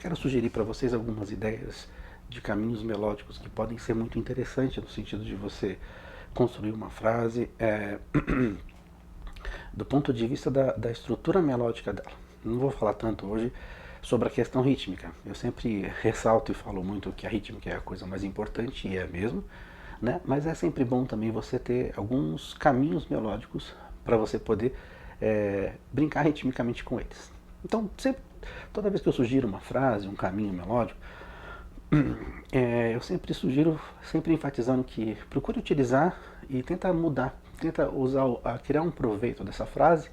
quero sugerir para vocês algumas ideias de caminhos melódicos que podem ser muito interessantes no sentido de você construir uma frase do ponto de vista da estrutura melódica dela. Não vou falar tanto hoje sobre a questão rítmica. Eu sempre ressalto e falo muito que a rítmica é a coisa mais importante, e é mesmo, né? Mas é sempre bom também você ter alguns caminhos melódicos para você poder brincar ritmicamente com eles. Então, toda vez que eu sugiro uma frase, um caminho melódico, eu sempre sugiro, sempre enfatizando que procure utilizar e tenta mudar, tenta criar um proveito dessa frase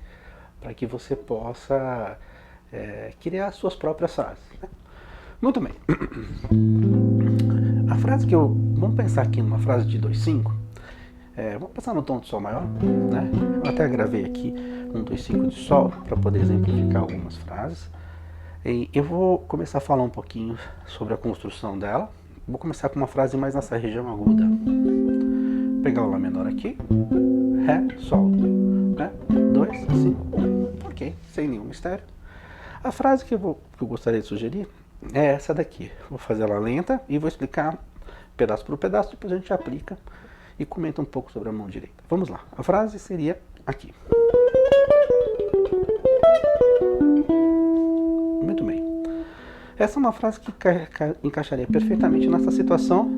para que você possa criar suas próprias frases, né? Muito bem. A frase vamos pensar aqui numa frase de 2/5. Vamos pensar no tom de sol maior, né? Eu até gravei aqui um 2/5 de sol para poder exemplificar algumas frases. E eu vou começar a falar um pouquinho sobre a construção dela. Vou começar com uma frase mais nessa região aguda. Vou pegar o Lá menor aqui, Ré, Sol, né? 2, 5, 1. Ok, sem nenhum mistério. A frase que eu gostaria de sugerir é essa daqui. Vou fazer ela lenta e vou explicar pedaço por pedaço, depois a gente aplica e comenta um pouco sobre a mão direita. Vamos lá. A frase seria aqui. Muito bem. Essa é uma frase que encaixaria perfeitamente nessa situação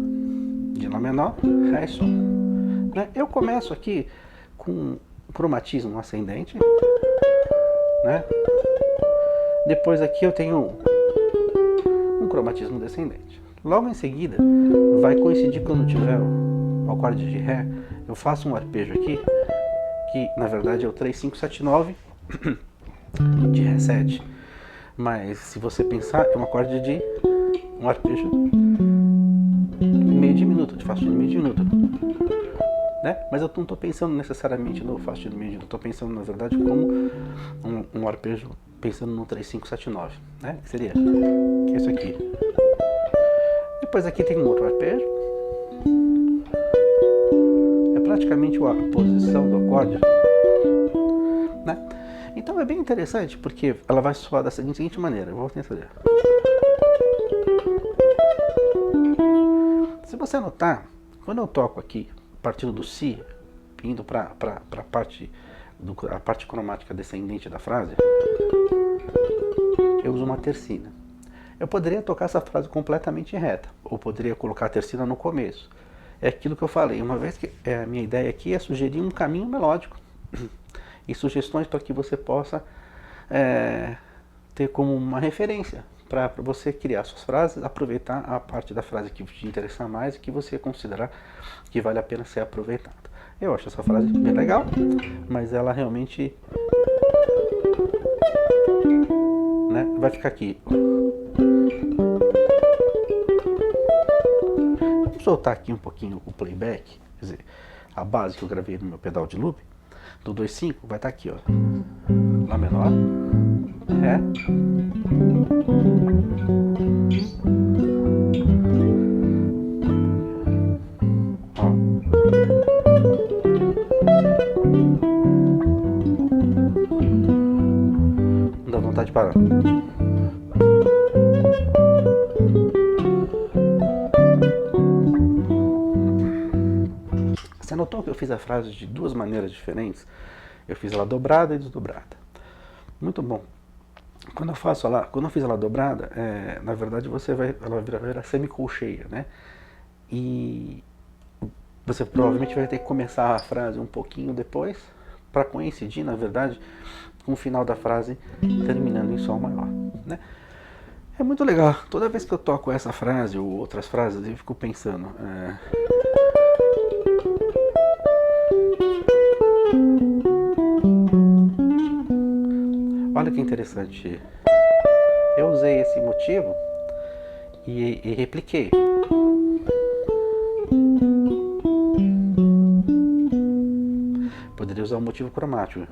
de Lá menor, Ré e Sol. Né? Eu começo aqui com cromatismo ascendente, né? Depois aqui eu tenho um cromatismo descendente. Logo em seguida, vai coincidir quando tiver o acorde de Ré, eu faço um arpejo aqui, que na verdade é o 3, 5, 7, 9 de Ré 7. Mas se você pensar, é um acorde de um arpejo meio diminuto, de Fá sustenido meio diminuto, né? Mas eu não estou pensando necessariamente no Fá sustenido meio diminuto, estou pensando na verdade como um arpejo, pensando no 3, 5, 7, 9, né? Que seria isso aqui. Depois aqui tem um outro arpejo. É praticamente a posição do acorde, né? Então é bem interessante porque ela vai soar da seguinte maneira. Eu vou tentar fazer. Se você notar, quando eu toco aqui, partindo do Si, indo para a parte cromática descendente da frase, eu uso uma tercina. Eu poderia tocar essa frase completamente reta, ou poderia colocar a tercina no começo. É aquilo que eu falei, uma vez que a minha ideia aqui é sugerir um caminho melódico e sugestões para que você possa ter como uma referência para você criar suas frases, aproveitar a parte da frase que te interessar mais e que você considerar que vale a pena ser aproveitada. Eu acho essa frase bem legal, mas ela realmente vai ficar aqui. Vou soltar aqui um pouquinho o playback, quer dizer, a base que eu gravei no meu pedal de loop, do 2/5, vai estar aqui, ó. Lá menor, Ré, ó. Não dá vontade de parar. Você notou que eu fiz a frase de duas maneiras diferentes? Eu fiz ela dobrada e desdobrada. Muito bom. Quando eu fiz ela dobrada, na verdade ela vai virar semicolcheia, né? E você provavelmente vai ter que começar a frase um pouquinho depois, para coincidir, na verdade, com o final da frase terminando em Sol maior, né? É muito legal. Toda vez que eu toco essa frase ou outras frases, eu fico pensando. Olha que interessante. Eu usei esse motivo e repliquei. Poderia usar o motivo cromático.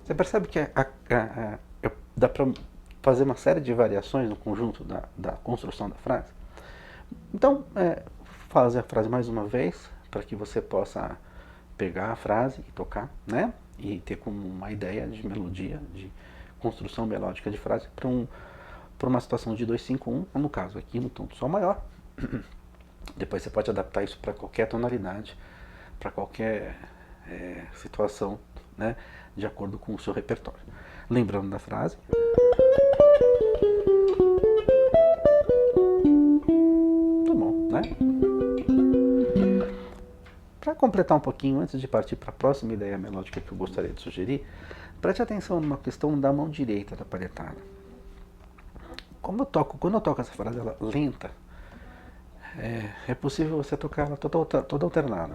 Você percebe que dá para fazer uma série de variações no conjunto da construção da frase? Então, fazer a frase mais uma vez, para que você possa pegar a frase e tocar, né? E ter como uma ideia de melodia, de construção melódica de frase para uma situação de 2-5-1, ou no caso aqui no tom de sol maior. Depois você pode adaptar isso para qualquer tonalidade, para qualquer situação, né? De acordo com o seu repertório. Lembrando da frase. Muito bom, né? Para completar um pouquinho, antes de partir para a próxima ideia melódica que eu gostaria de sugerir, preste atenção numa questão da mão direita da palhetada. Quando eu toco essa frase ela lenta, é possível você tocar ela toda alternada.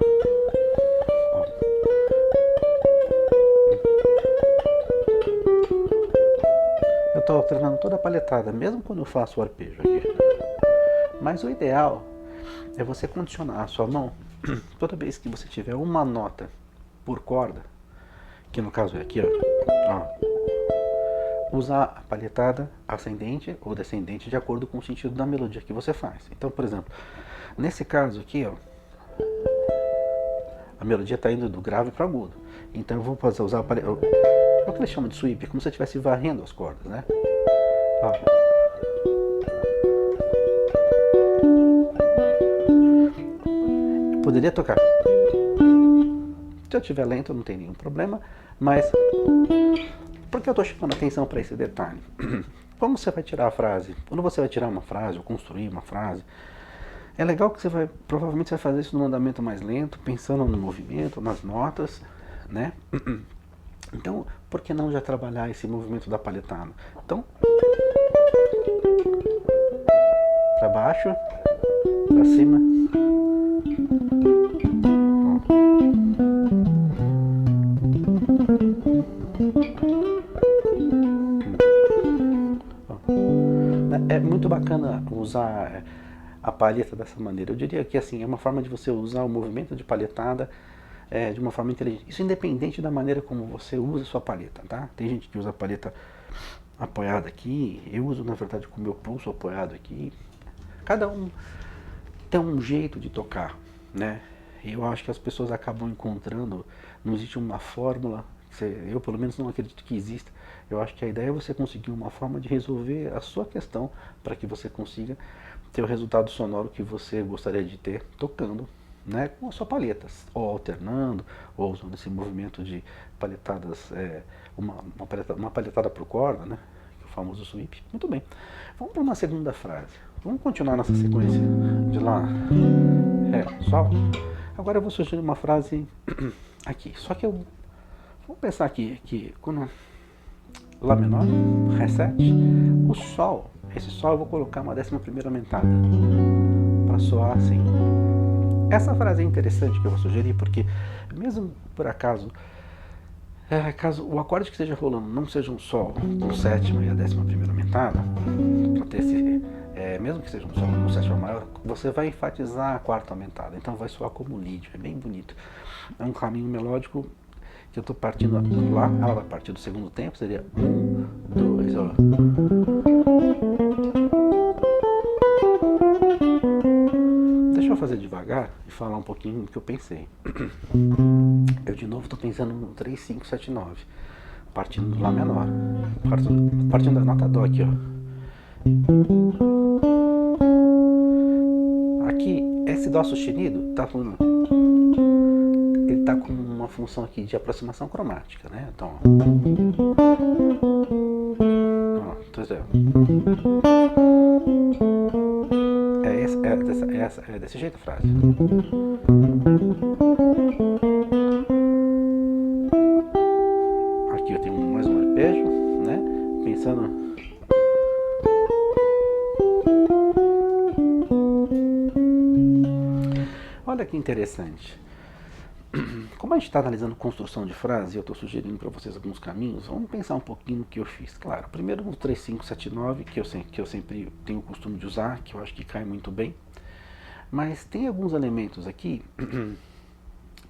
Eu estou alternando toda a palhetada, mesmo quando eu faço o arpejo aqui. Mas o ideal é você condicionar a sua mão toda vez que você tiver uma nota por corda, que no caso é aqui, ó, usar a palhetada ascendente ou descendente de acordo com o sentido da melodia que você faz. Então, por exemplo, nesse caso aqui, ó, a melodia está indo do grave para o agudo. Então eu vou usar a palhetada. É o que eles chamam de sweep, como se eu estivesse varrendo as cordas, né? Ó. Eu poderia tocar. Se eu estiver lento, não tem nenhum problema, mas por que eu estou chamando atenção para esse detalhe? Como você vai tirar a frase? Quando você vai tirar uma frase ou construir uma frase, é legal que provavelmente você vai fazer isso num andamento mais lento, pensando no movimento, nas notas, né? Então, por que não já trabalhar esse movimento da palhetada? Então, para baixo, para cima. É muito bacana usar a palheta dessa maneira. Eu diria que assim, é uma forma de você usar o movimento de palhetada de uma forma inteligente. Isso independente da maneira como você usa a sua palheta, tá? Tem gente que usa a palheta apoiada aqui, eu uso na verdade com o meu pulso apoiado aqui. Cada um tem um jeito de tocar, né? Eu acho que as pessoas acabam encontrando, não existe uma fórmula, eu pelo menos não acredito que exista. Eu acho que a ideia é você conseguir uma forma de resolver a sua questão para que você consiga ter o resultado sonoro que você gostaria de ter tocando, né, com a sua palheta, ou alternando, ou usando esse movimento de palhetadas, uma palhetada por corda, né, o famoso sweep. Muito bem, vamos para uma segunda frase. Vamos continuar nossa sequência de Lá, Ré, Sol. Agora eu vou sugerir uma frase aqui, só que vamos pensar aqui que quando Lá menor, Ré 7, o Sol, esse Sol eu vou colocar uma 11ª aumentada, para soar assim. Essa frase é interessante que eu vou sugerir, porque mesmo por acaso, caso o acorde que esteja rolando não seja um Sol com sétima e a 11ª aumentada, para ter mesmo que seja um Sol com sétima maior, você vai enfatizar a quarta aumentada, então vai soar como lídio, é bem bonito. É um caminho melódico que eu estou partindo lá, ela vai partir do segundo tempo, seria 1, 2, ó. Deixa eu fazer devagar e falar um pouquinho do que eu pensei. Eu de novo estou pensando no 3, 5, 7, 9, partindo do Lá menor, partindo da nota Dó aqui, ó. Aqui, esse Dó sustenido tá falando. Ele está com uma função aqui de aproximação cromática, né? Então, é desse jeito a frase. Aqui eu tenho mais um arpejo, né? Pensando. Olha que interessante. Como a gente está analisando construção de frase, eu estou sugerindo para vocês alguns caminhos, vamos pensar um pouquinho no que eu fiz. Claro, primeiro no 3, 5, 7, 9, que eu sempre tenho o costume de usar, que eu acho que cai muito bem. Mas tem alguns elementos aqui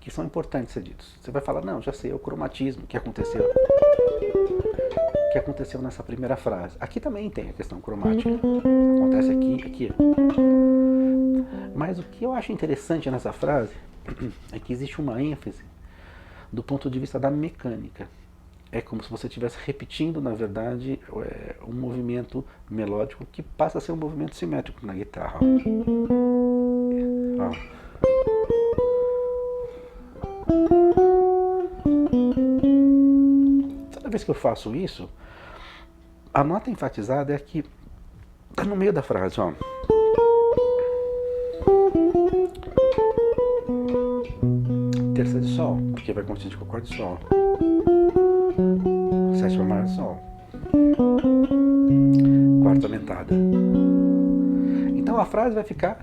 que são importantes ser ditos. Você vai falar, não, já sei, é o cromatismo que aconteceu nessa primeira frase. Aqui também tem a questão cromática. Acontece aqui. Mas o que eu acho interessante nessa frase é que existe uma ênfase do ponto de vista da mecânica. É como se você estivesse repetindo, na verdade, um movimento melódico que passa a ser um movimento simétrico na guitarra. Ó. Toda vez que eu faço isso, a nota enfatizada é que está no meio da frase, ó. Terça de sol, porque vai coincidir com o acorde de sol. Sétima maior de sol. Quarta aumentada. Então a frase vai ficar.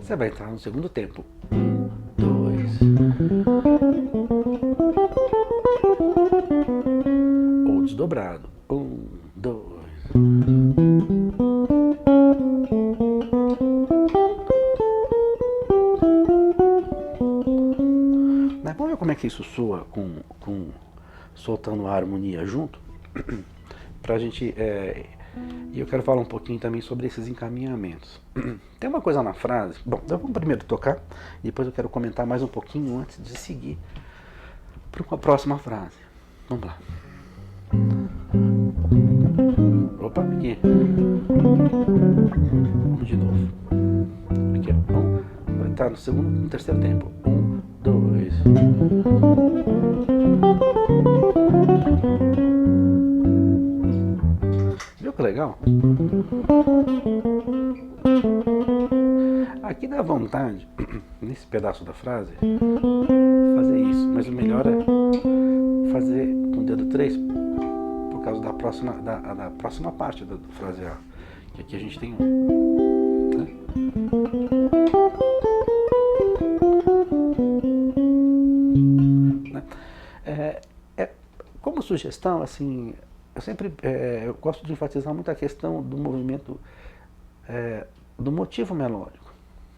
Você vai entrar no segundo tempo. 2. Ou desdobrado. 2. Vamos ver como é que isso soa com soltando a harmonia junto? Pra gente. E eu quero falar um pouquinho também sobre esses encaminhamentos. Tem uma coisa na frase. Bom, então vamos primeiro tocar, e depois eu quero comentar mais um pouquinho antes de seguir para uma próxima frase. Vamos lá. Opa, aqui. Vamos de novo. Aqui, ó. Vai estar no segundo e no terceiro tempo. 1, 2. Viu que legal? Aqui dá vontade, nesse pedaço da frase, fazer isso. Mas o melhor é fazer com o dedo 3 por causa da próxima parte da frase A. Que aqui a gente tem um. Né? Como sugestão, assim, eu sempre eu gosto de enfatizar muito a questão do movimento, do motivo melódico.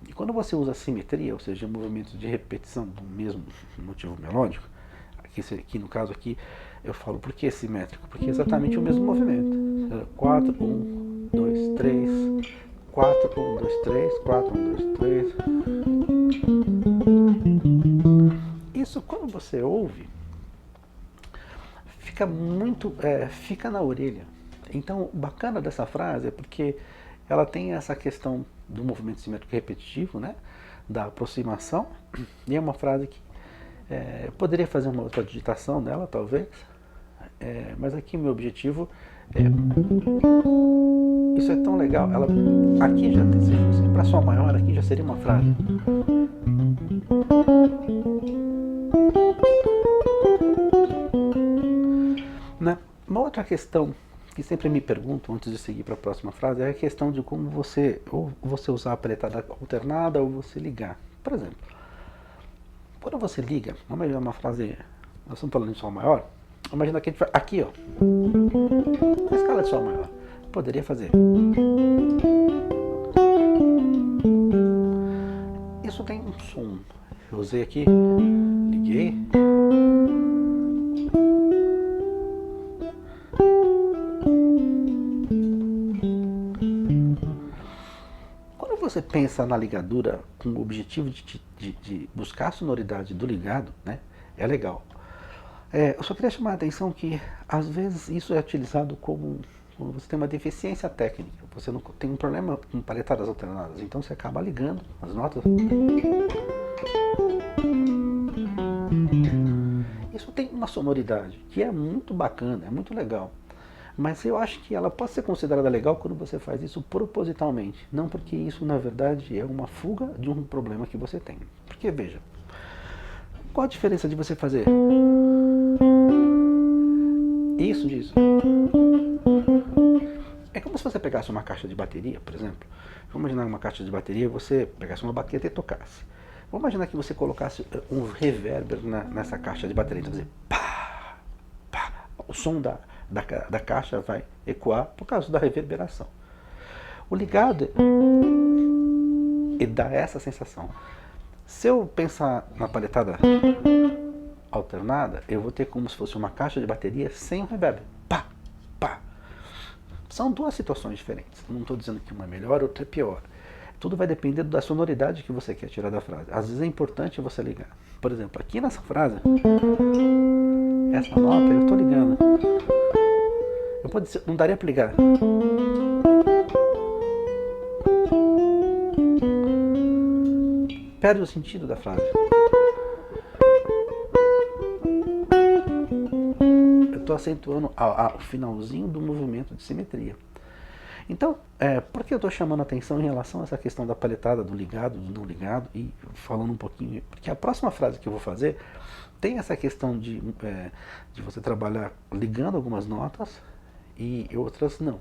E quando você usa simetria, ou seja, movimentos de repetição do mesmo motivo melódico, aqui no caso aqui eu falo por que simétrico? Porque é exatamente o mesmo movimento. 4, 1, 2, 3, 4, 1, 2, 3, 4, 1, 2, 3. Isso quando você ouve, fica muito, fica na orelha. Então, o bacana dessa frase é porque ela tem essa questão do movimento simétrico repetitivo, né? Da aproximação, e é uma frase que eu poderia fazer uma outra digitação dela, talvez, mas aqui o meu objetivo é. Isso é tão legal, ela aqui já tem, se para Sol maior, aqui já seria uma frase. Né? Uma outra questão que sempre me perguntam antes de seguir para a próxima frase é a questão de como você usar a paletada alternada ou você ligar. Por exemplo, quando você liga, vamos imaginar uma frase, nós estamos falando de Sol maior, imagina que a gente vai, aqui, ó, na escala de Sol maior, poderia fazer. Isso tem um som. Eu usei aqui, liguei. Você pensa na ligadura com o objetivo de buscar a sonoridade do ligado, né? É legal. Eu só queria chamar a atenção que às vezes isso é utilizado como você tem uma deficiência técnica, você não tem um problema com paletadas alternadas, então você acaba ligando as notas. Isso tem uma sonoridade que é muito bacana, é muito legal. Mas eu acho que ela pode ser considerada legal quando você faz isso propositalmente. Não porque isso, na verdade, é uma fuga de um problema que você tem. Porque, veja, qual a diferença de você fazer isso disso? É como se você pegasse uma caixa de bateria, por exemplo. Vamos imaginar uma caixa de bateria, você pegasse uma baqueta e tocasse. Vamos imaginar que você colocasse um reverber nessa caixa de bateria. Então, fazer pá, pá, o som da caixa vai ecoar por causa da reverberação. O ligado dá essa sensação. Se eu pensar na paletada alternada, eu vou ter como se fosse uma caixa de bateria sem o reverb. Pá, pá. São duas situações diferentes. Não estou dizendo que uma é melhor, outra é pior. Tudo vai depender da sonoridade que você quer tirar da frase. Às vezes é importante você ligar. Por exemplo, aqui nessa frase, essa nota eu estou ligando. Não daria para ligar. Perde o sentido da frase. Eu estou acentuando o finalzinho do movimento de simetria. Então, por que eu estou chamando a atenção em relação a essa questão da paletada, do ligado, do não ligado, e falando um pouquinho, porque a próxima frase que eu vou fazer tem essa questão de você trabalhar ligando algumas notas e outras não.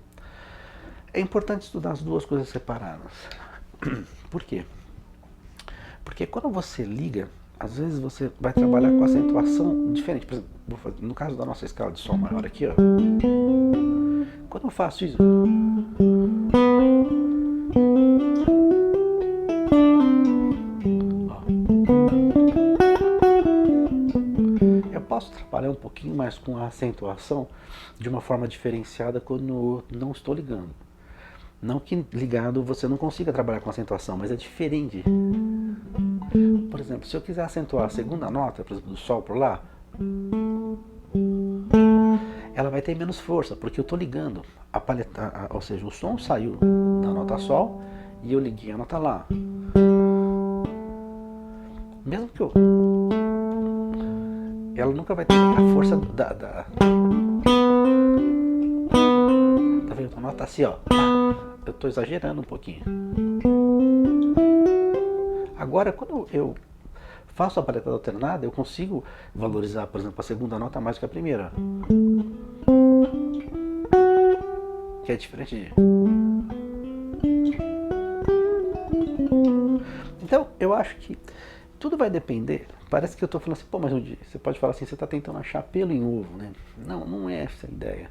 É importante estudar as duas coisas separadas. Por quê? Porque quando você liga, às vezes você vai trabalhar com acentuação diferente. Por exemplo, no caso da nossa escala de Sol maior aqui, ó, quando eu faço isso, ó, eu posso trabalhar um pouquinho mais com a acentuação de uma forma diferenciada quando não estou ligando. Não que ligado você não consiga trabalhar com acentuação, mas é diferente. Por exemplo, se eu quiser acentuar a segunda nota, por exemplo, do Sol por lá, ela vai ter menos força, porque eu estou ligando a paleta, ou seja, o som saiu da nota Sol e eu liguei a nota Lá. Mesmo que ela nunca vai ter a força tá vendo? A nota assim, ó. Eu estou exagerando um pouquinho. Agora, quando eu faço a paletada alternada, eu consigo valorizar, por exemplo, a segunda nota mais que a primeira. Que é diferente de... Então, eu acho que tudo vai depender. Parece que eu estou falando assim, pô, mas você pode falar assim, você está tentando achar pelo em ovo, né? Não, não é essa a ideia.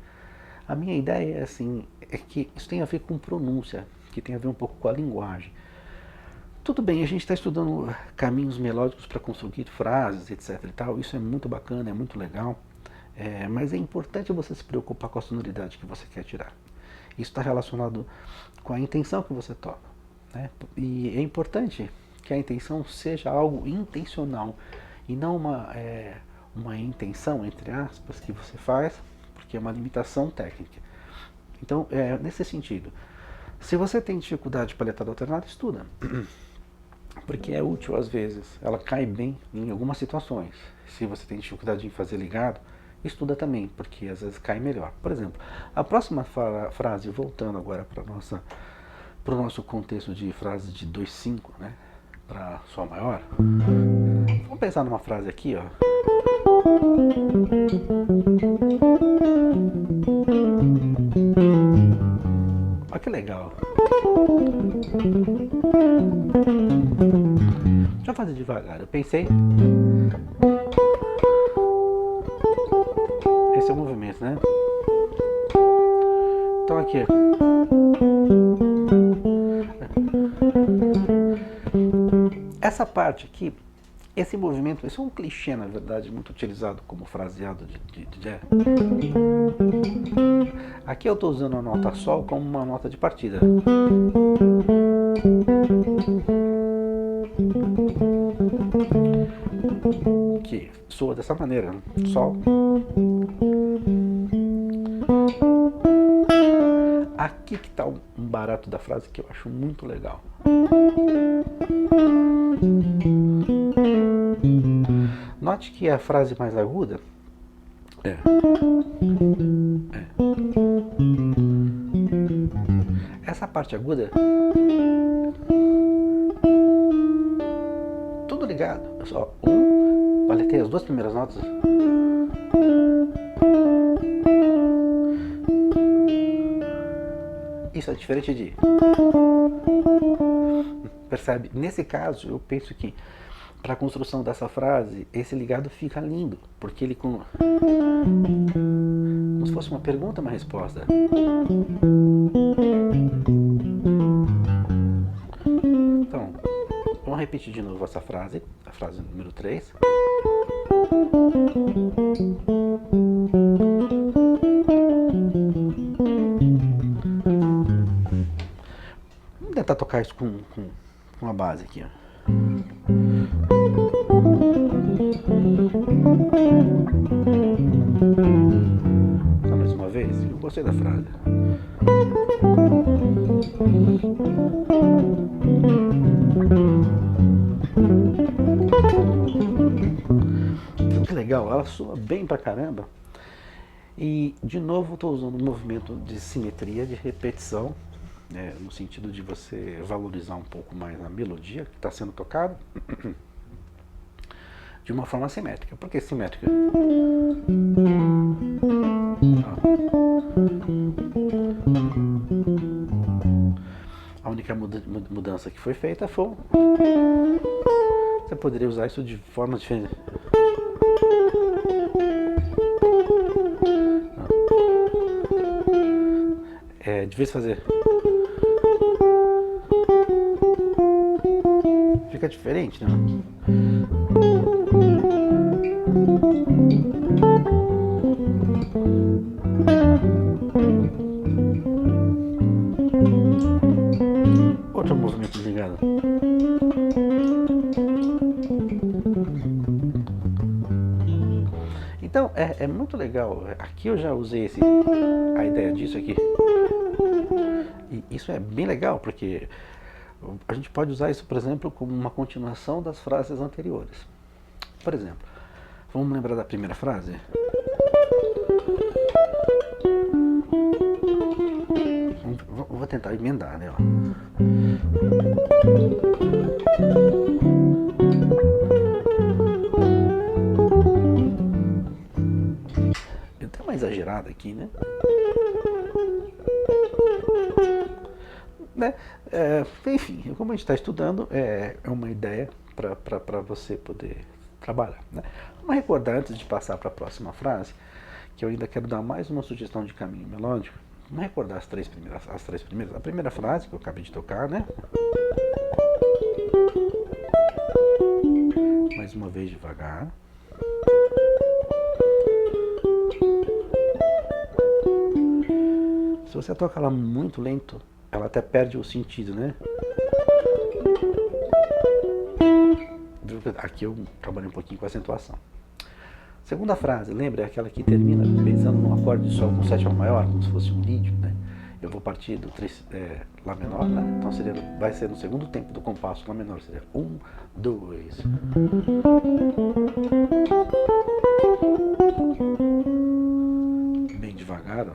A minha ideia é assim, é que isso tem a ver com pronúncia, que tem a ver um pouco com a linguagem. Tudo bem, a gente está estudando caminhos melódicos para construir frases, etc. e tal. Isso é muito bacana, é muito legal. Mas é importante você se preocupar com a sonoridade que você quer tirar. Isso está relacionado com a intenção que você toma, né? E é importante que a intenção seja algo intencional e não uma intenção, entre aspas, que você faz porque é uma limitação técnica. Então, nesse sentido, se você tem dificuldade de paletada alternada, estuda. Porque é útil às vezes, ela cai bem em algumas situações. Se você tem dificuldade em fazer ligado, estuda também, porque às vezes cai melhor. Por exemplo, a próxima frase, voltando agora para o nosso contexto de frase de 2/5, né, para Sol maior. Vamos pensar numa frase aqui, ó. Olha que legal. Deixa eu fazer devagar. Eu pensei. Esse é o movimento, né? Então aqui. Essa parte aqui, esse movimento, isso é um clichê, na verdade, muito utilizado como fraseado de jazz. Aqui eu estou usando a nota Sol como uma nota de partida. Que soa dessa maneira, né? Sol. Aqui que está um barato da frase que eu acho muito legal. Note que a frase mais aguda essa parte aguda, tudo ligado. Eu só paletei as duas primeiras notas. Isso é diferente de... Percebe? Nesse caso, eu penso que para a construção dessa frase, esse ligado fica lindo, porque ele como se fosse uma pergunta, uma resposta. Então, vamos repetir de novo essa frase, a frase número 3. Vamos tentar tocar isso com a base aqui, ó. Só mais uma vez, eu gostei da frase. Que legal, ela soa bem pra caramba. E de novo estou usando um movimento de simetria, de repetição, no sentido de você valorizar um pouco mais a melodia que está sendo tocada de uma forma simétrica. Por que simétrica? A única mudança que foi feita foi... Você poderia usar isso de forma diferente. De vez fazer... Fica diferente, né? Outro movimento ligado. Então, é muito legal. Aqui eu já usei a ideia disso aqui. E isso é bem legal, porque a gente pode usar isso, por exemplo, como uma continuação das frases anteriores. Por exemplo, vamos lembrar da primeira frase? Vou tentar emendar nela. Eu tenho uma exagerada aqui, né? Enfim, como a gente está estudando, é uma ideia para você poder trabalhar, né? Vamos recordar, antes de passar para a próxima frase, que eu ainda quero dar mais uma sugestão de caminho melódico. Vamos recordar as três primeiras. A primeira frase que eu acabei de tocar, né? Mais uma vez devagar. Se você toca ela muito lento, ela até perde o sentido, né? Aqui eu trabalhei um pouquinho com a acentuação. Segunda frase, lembra? É aquela que termina pensando num acorde de sol com sétima maior, como se fosse um lídio, né? Eu vou partir do Lá menor, né? Então vai ser no segundo tempo do compasso Lá menor, seria 1, 2. Bem devagar, ó.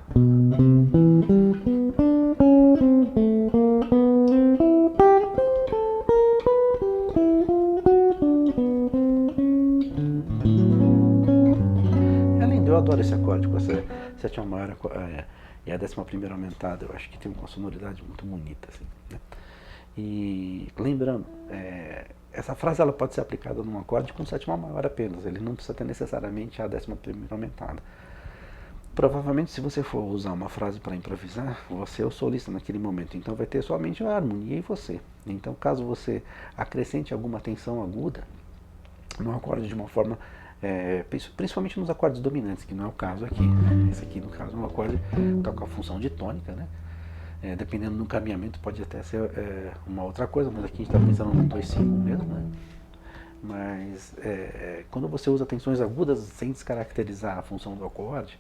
Eu adoro esse acorde com essa sétima maior e a 11ª aumentada. Eu acho que tem uma sonoridade muito bonita, assim, né? E lembrando, essa frase ela pode ser aplicada num acorde com sétima maior apenas. Ele não precisa ter necessariamente a 11ª aumentada. Provavelmente, se você for usar uma frase para improvisar, você é o solista naquele momento, então vai ter somente a harmonia e você. Então, caso você acrescente alguma tensão aguda no acorde de uma forma, principalmente nos acordes dominantes, que não é o caso aqui. Esse aqui, no caso, é um acorde que toca a função de tônica, né? Dependendo do caminhamento, pode até ser uma outra coisa, mas aqui a gente está pensando no 2/5 mesmo, né? Mas quando você usa tensões agudas sem descaracterizar a função do acorde,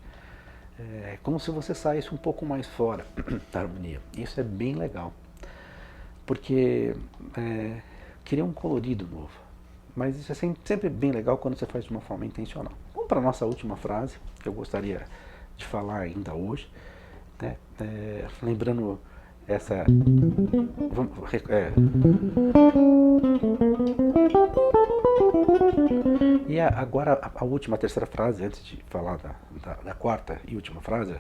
é como se você saísse um pouco mais fora da harmonia. Isso é bem legal, porque cria um colorido novo. Mas isso é sempre bem legal quando você faz de uma forma intencional. Vamos para a nossa última frase, que eu gostaria de falar ainda hoje, né? Lembrando essa... E agora a última, a terceira frase, antes de falar da quarta e última frase.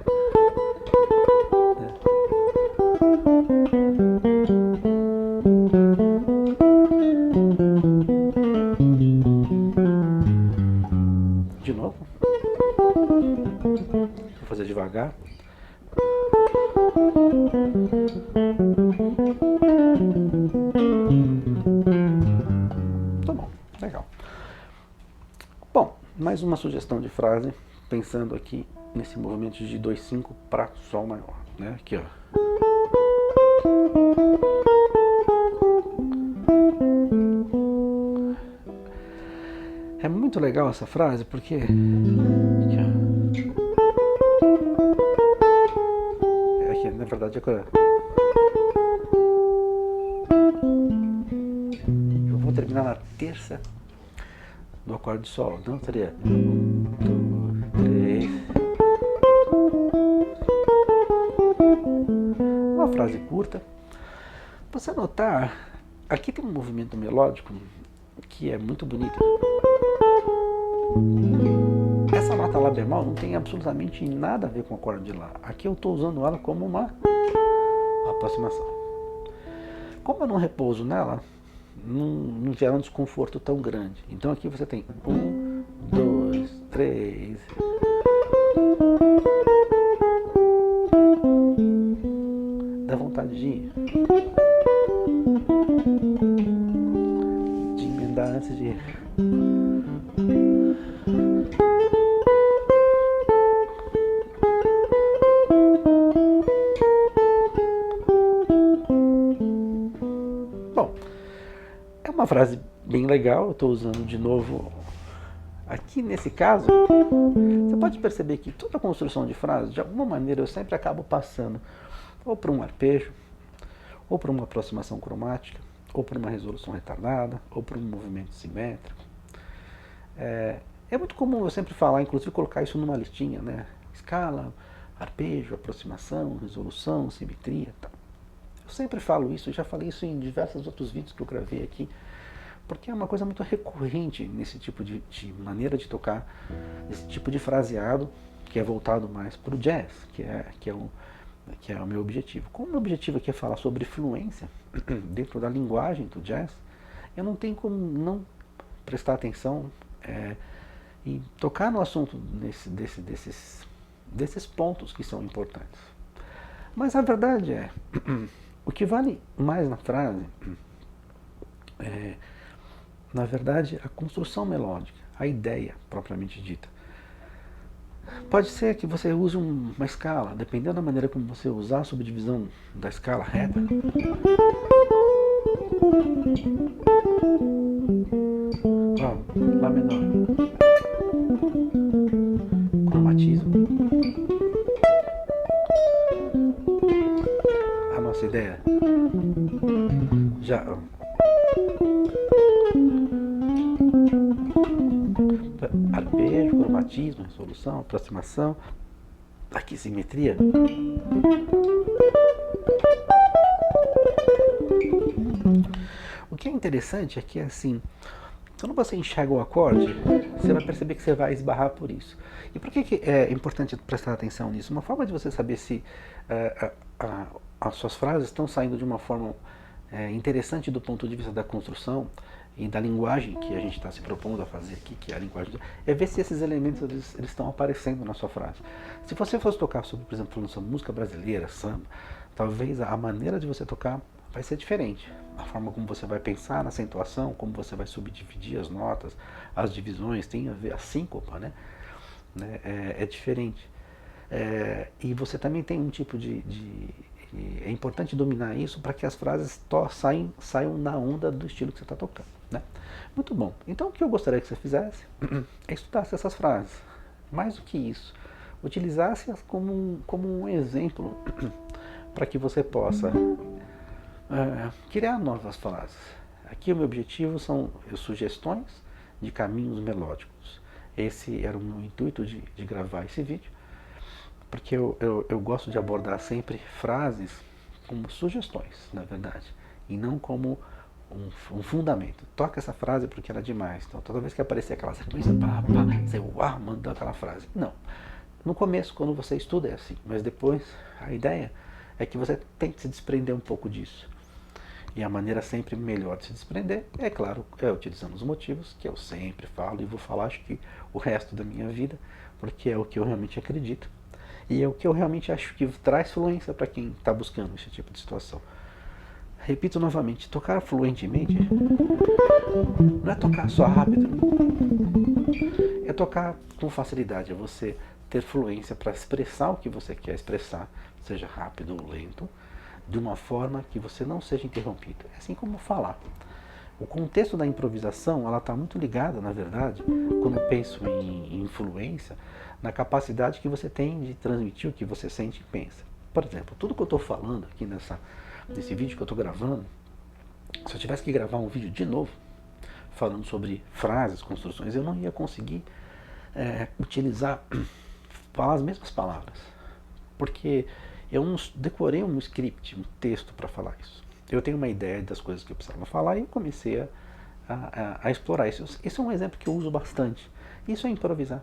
De novo. Vou fazer devagar. Tá bom, legal. Bom, Mais uma sugestão de frase, pensando aqui nesse movimento de 2/5 para Sol maior, né? Aqui, ó. É muito legal essa frase porque aqui, ó. Aqui, na verdade, eu vou terminar na terça do acorde de Sol. Então seria 1, 2, 3. Uma frase curta. Você notar, aqui tem um movimento melódico que é muito bonito. Essa nota Lá bemol não tem absolutamente nada a ver com o acorde de Lá. Aqui eu estou usando ela como uma aproximação. Como eu não repouso nela, não gera um desconforto tão grande. Então aqui você tem 1, 2, 3. Dá vontade de emendar antes de ir. Bom, é uma frase bem legal, eu estou usando de novo aqui nesse caso. Você pode perceber que toda a construção de frase, de alguma maneira, eu sempre acabo passando ou por um arpejo, ou por uma aproximação cromática, ou por uma resolução retardada, ou por um movimento simétrico. É muito comum eu sempre falar, inclusive colocar isso numa listinha, né? Escala, arpejo, aproximação, resolução, simetria, tá? Eu sempre falo isso, já falei isso em diversos outros vídeos que eu gravei aqui, porque é uma coisa muito recorrente nesse tipo de maneira de tocar, esse tipo de fraseado que é voltado mais para o jazz, que é o meu objetivo. Como o meu objetivo aqui é falar sobre fluência dentro da linguagem do jazz, eu não tenho como não prestar atenção e tocar no assunto desses pontos que são importantes. Mas a verdade é, o que vale mais na frase é, na verdade, a construção melódica, a ideia propriamente dita. Pode ser que você use uma escala, dependendo da maneira como você usar a subdivisão da escala reta. Ó, Lá menor. Cromatismo. A nossa ideia. Já. Arpejo, cromatismo, resolução, aproximação, aqui simetria. O que é interessante é que assim, quando você enxerga o acorde, você vai perceber que você vai esbarrar por isso. E por que é importante prestar atenção nisso? Uma forma de você saber se as suas frases estão saindo de uma forma interessante do ponto de vista da construção e da linguagem que a gente está se propondo a fazer aqui, que é a linguagem, é ver se esses elementos eles estão aparecendo na sua frase. Se você fosse tocar sobre, por exemplo, falando sobre música brasileira, samba, talvez a maneira de você tocar vai ser diferente. A forma como você vai pensar na acentuação, como você vai subdividir as notas, as divisões, tem a ver, a síncopa, né? É diferente. E você também tem um tipo é importante dominar isso para que as frases saiam na onda do estilo que você está tocando, né? Muito bom. Então o que eu gostaria que você fizesse é estudasse essas frases. Mais do que isso, utilizasse-as como um exemplo para que você possa criar novas frases. Aqui o meu objetivo são sugestões de caminhos melódicos. Esse era o meu intuito de gravar esse vídeo, porque eu gosto de abordar sempre frases como sugestões, na verdade, e não como um fundamento. Toca essa frase porque ela é demais. Então, toda vez que aparecer aquela sequência, você manda aquela frase. Não. No começo, quando você estuda, é assim, mas depois a ideia é que você tente se desprender um pouco disso. E a maneira sempre melhor de se desprender, é claro, é utilizando os motivos que eu sempre falo e vou falar, acho que o resto da minha vida, porque é o que eu realmente acredito. E é o que eu realmente acho que traz fluência para quem está buscando esse tipo de situação. Repito novamente, tocar fluentemente não é tocar só rápido. é tocar com facilidade, é você ter fluência para expressar o que você quer expressar, seja rápido ou lento, de uma forma que você não seja interrompido. É assim como falar. O contexto da improvisação, ela está muito ligada, na verdade, quando eu penso em influência, na capacidade que você tem de transmitir o que você sente e pensa. Por exemplo, tudo que eu estou falando aqui nesse vídeo que eu estou gravando, se eu tivesse que gravar um vídeo de novo, falando sobre frases, construções, eu não ia conseguir utilizar, falar as mesmas palavras. Porque eu não decorei um script, um texto para falar isso. Eu tenho uma ideia das coisas que eu precisava falar e eu comecei a explorar isso. Esse é um exemplo que eu uso bastante. Isso é improvisar.